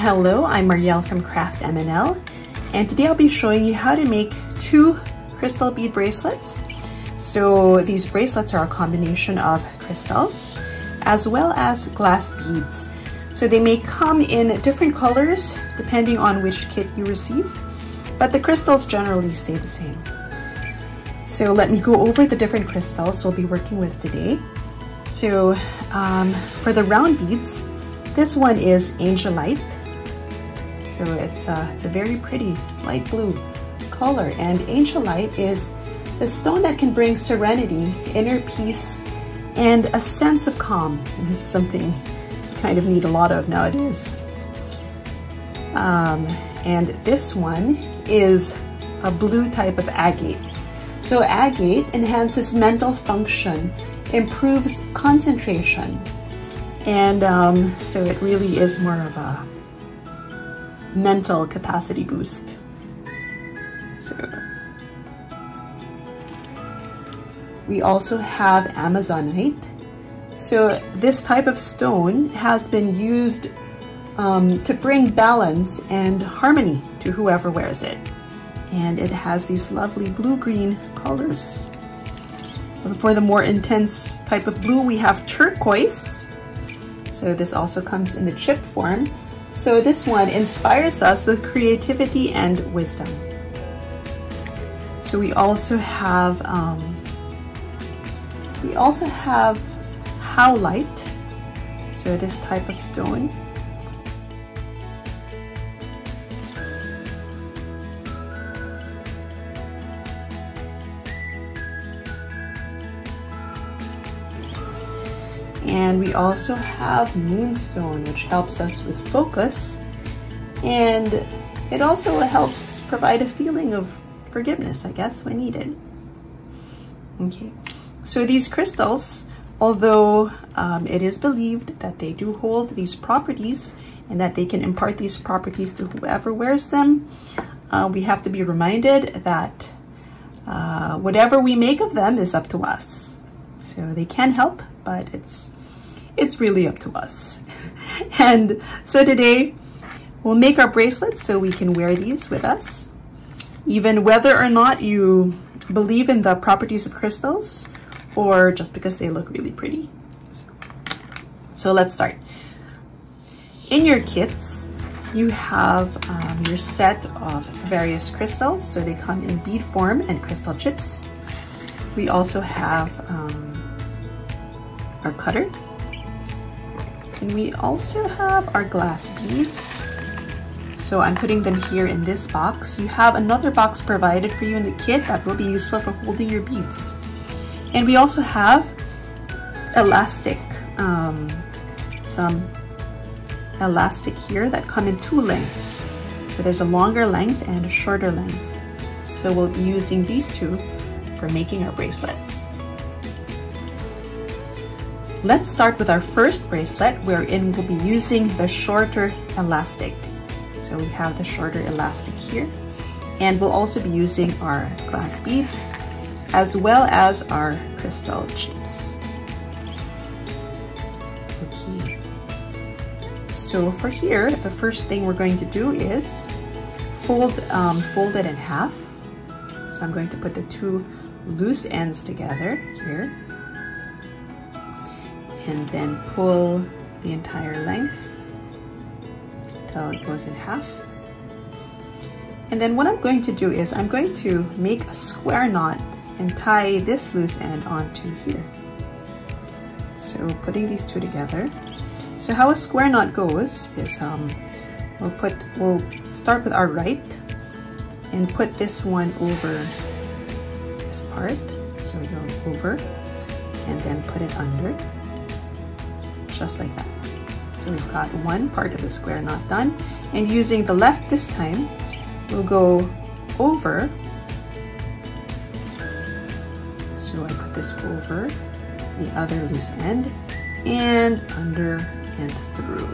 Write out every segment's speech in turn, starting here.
Hello, I'm Marielle from Craft MNL, and today I'll be showing you how to make 2 crystal bead bracelets. So these bracelets are a combination of crystals as well as glass beads. So they may come in different colors depending on which kit you receive, but the crystals generally stay the same. So let me go over the different crystals we'll be working with today. So for the round beads, this one is Angelite. So it's a very pretty light blue color, and Angelite is a stone that can bring serenity, inner peace, and a sense of calm. And this is something you kind of need a lot of nowadays. And this one is a blue type of agate. So agate enhances mental function, improves concentration, and so it really is more of a mental capacity boost. So we also have Amazonite. So this type of stone has been used to bring balance and harmony to whoever wears it. And it has these lovely blue-green colors. For the more intense type of blue, we have turquoise. So this also comes in the chip form. So this one inspires us with creativity and wisdom. So we also have howlite. So this type of stone. And we also have moonstone, which helps us with focus, and it also helps provide a feeling of forgiveness, I guess, when needed. Okay, so these crystals, although it is believed that they do hold these properties and that they can impart these properties to whoever wears them, we have to be reminded that whatever we make of them is up to us. So they can help, but it's really up to us. And so today we'll make our bracelets so we can wear these with us, even whether or not you believe in the properties of crystals or just because they look really pretty. So let's start. In your kits, you have your set of various crystals. So they come in bead form and crystal chips. We also have our cutter, and we also have our glass beads. So I'm putting them here in this box. You have another box provided for you in the kit that will be useful for holding your beads. And we also have elastic, some elastic here that come in 2 lengths. So there's a longer length and a shorter length. So we'll be using these 2 for making our bracelets. Let's start with our first bracelet, wherein we'll be using the shorter elastic. So we have the shorter elastic here, and we'll also be using our glass beads as well as our crystal chips. Okay. So for here, the first thing we're going to do is fold it in half. So I'm going to put the 2 loose ends together here, and then pull the entire length until it goes in half. And then what I'm going to do is I'm going to make a square knot and tie this loose end onto here. So putting these 2 together. So how a square knot goes is we'll start with our right and put this one over this part. So we go over and then put it under, just like that. So we've got one part of the square knot done, and using the left this time, we'll go over. So I put this over the other loose end and under and through,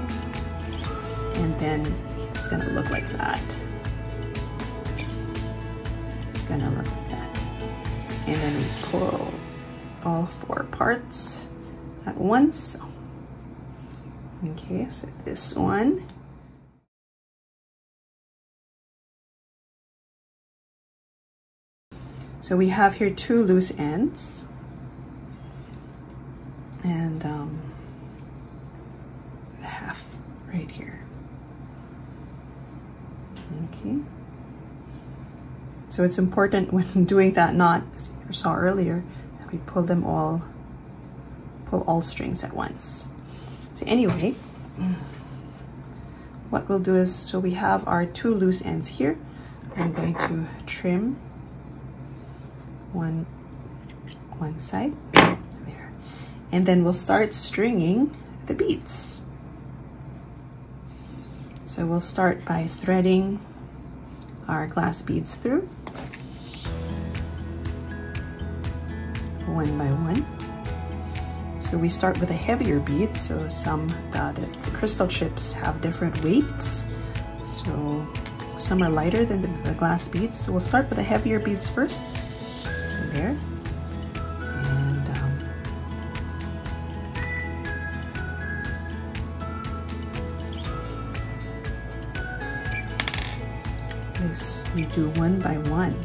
and then it's going to look like that. It's going to look like that, and then we pull all 4 parts at once. Okay, so this one So we have here 2 loose ends, and a half right here. Okay. So it's important when doing that knot, as you saw earlier, that we pull all strings at once. So anyway, what we'll do is, so we have our 2 loose ends here. I'm going to trim one side there, and then we'll start stringing the beads. So we'll start by threading our glass beads through one by one. So we start with a heavier bead. So the crystal chips have different weights. So some are lighter than the glass beads. So we'll start with the heavier beads first. So there. And this we do one by one.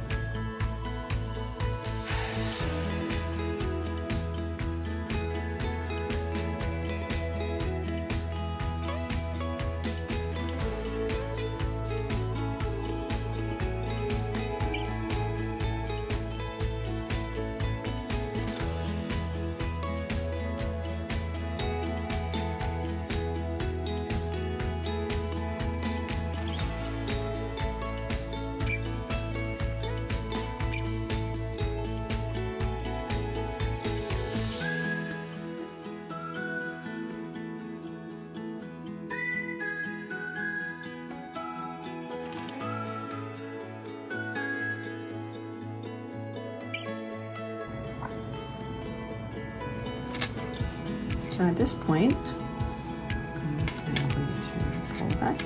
So at this point, I'm going to pull that.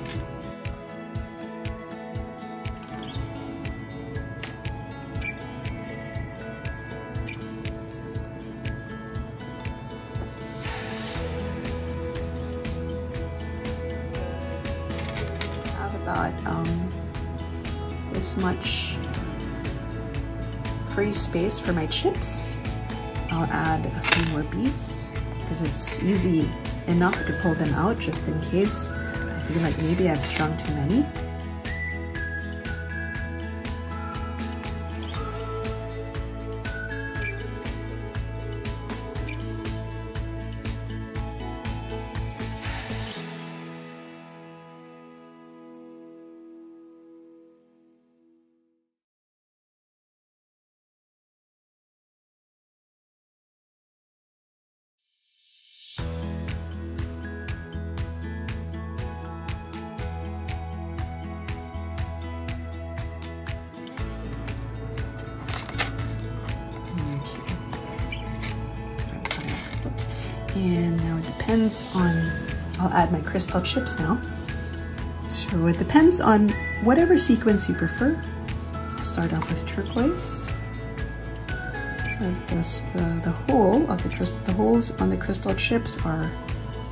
I have about this much free space for my chips. I'll add a few more beads, because it's easy enough to pull them out just in case I feel like maybe I've strung too many. And now it depends on, I'll add my crystal chips now. So it depends on whatever sequence you prefer. I'll start off with turquoise. So the holes on the crystal chips are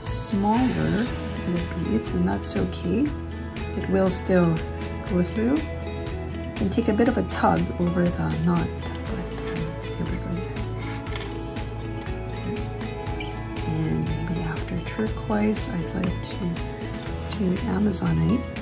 smaller than the beads, and that's okay. It will still go through. You can take a bit of a tug over the knot, but it'll be good. And maybe after turquoise, I'd like to do Amazonite.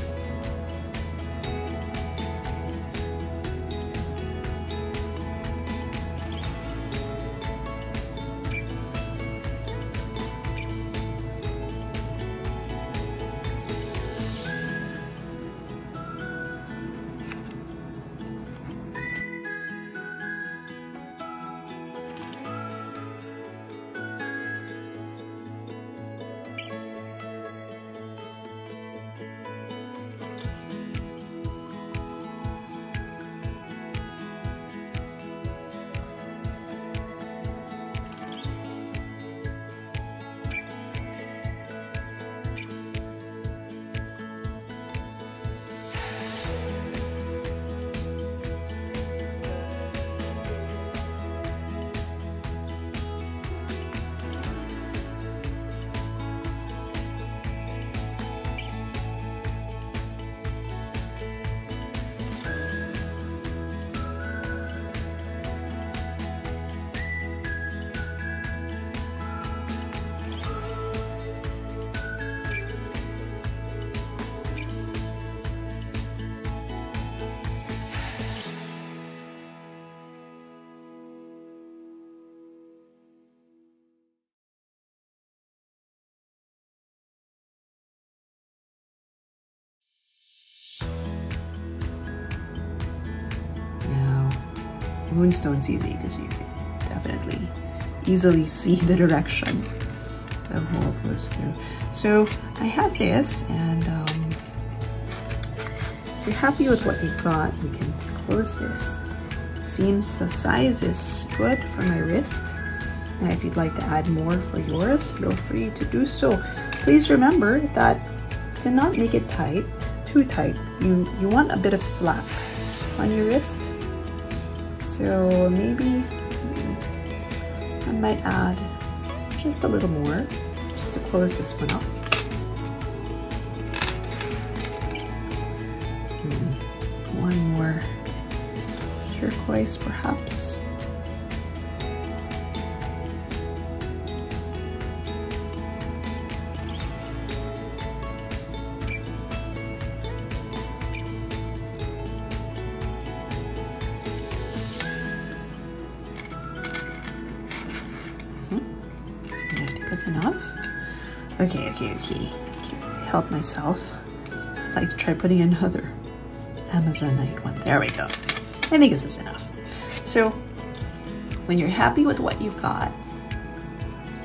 moonstone's easy because you can definitely easily see the direction the hole goes through. So I have this, and if you're happy with what you've got, you can close this. It seems the size is good for my wrist. Now if you'd like to add more for yours, feel free to do so. Please remember that to not make it tight, too tight, you want a bit of slack on your wrist. So maybe I might add just a little more just to close this one off. One more turquoise perhaps. I think that's enough. Okay. Help myself. I'd like to try putting another Amazonite one. There we go. I think this is enough. So when you're happy with what you've got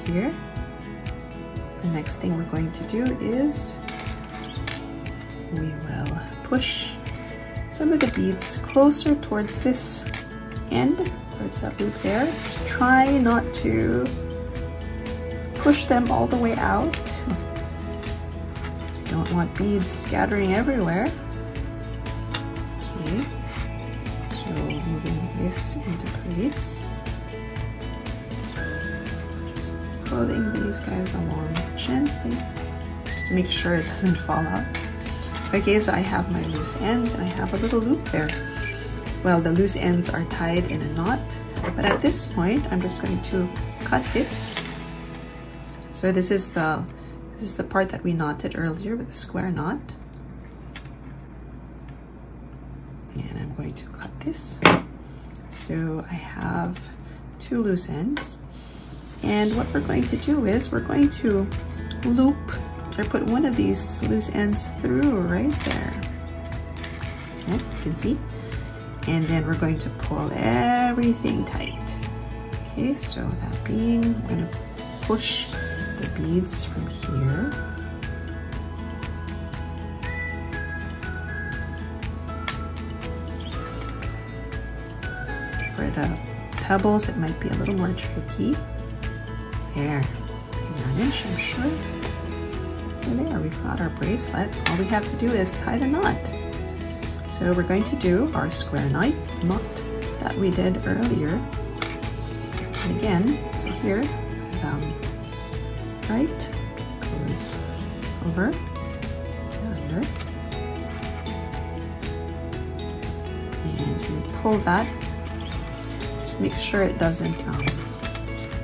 here, the next thing we're going to do is we will push some of the beads closer towards this end, towards that loop there. Just try not to push them all the way out. So we don't want beads scattering everywhere. Okay, so moving this into place. Just pulling these guys along gently, just to make sure it doesn't fall out. Okay, so I have my loose ends and I have a little loop there. Well, the loose ends are tied in a knot, but at this point, I'm just going to cut this. So this is the part that we knotted earlier with a square knot. And I'm going to cut this. So I have two loose ends. And what we're going to do is we're going to loop or put one of these loose ends through right there. Okay, you can see. And then we're going to pull everything tight. Okay, so that being, I'm going to push the beads from here. For the pebbles, it might be a little more tricky. There, manage, I'm sure. So there, we've got our bracelet. All we have to do is tie the knot. So we're going to do our square knot that we did earlier. And again, so here, right, goes over, under, and you pull that. Just make sure it doesn't,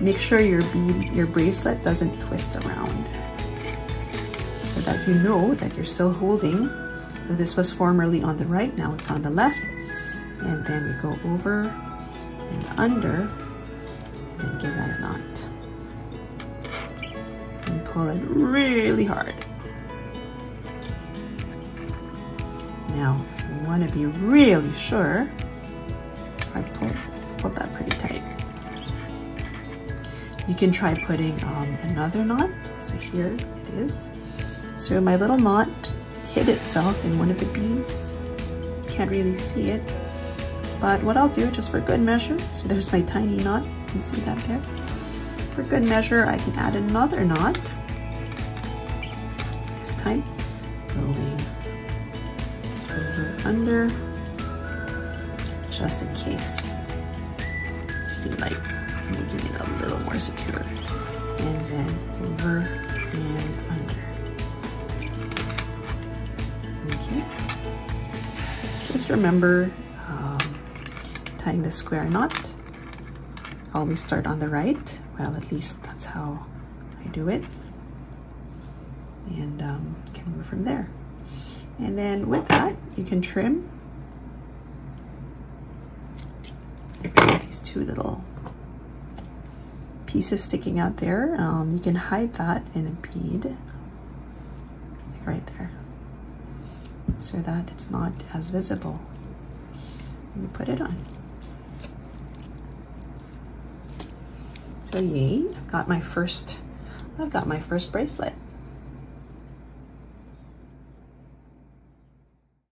make sure your bracelet doesn't twist around, so that you know that you're still holding. So this was formerly on the right, now it's on the left, and then we go over and under, and then give that a knot. And pull it really hard. Now, if you want to be really sure, so I pulled that pretty tight. You can try putting another knot. So here it is. So my little knot hid itself in one of the beads. You can't really see it. But what I'll do, just for good measure, so there's my tiny knot, you can see that there. For good measure, I can add another knot. This time, going over, under, just in case you feel like making it a little more secure. And then over and under. Okay. Just remember, tying the square knot, always start on the right. Well, at least that's how I do it. And can move from there. And then with that, you can trim these two little pieces sticking out there. You can hide that in a bead, like right there, so that it's not as visible. You put it on. So yay, I've got my first bracelet.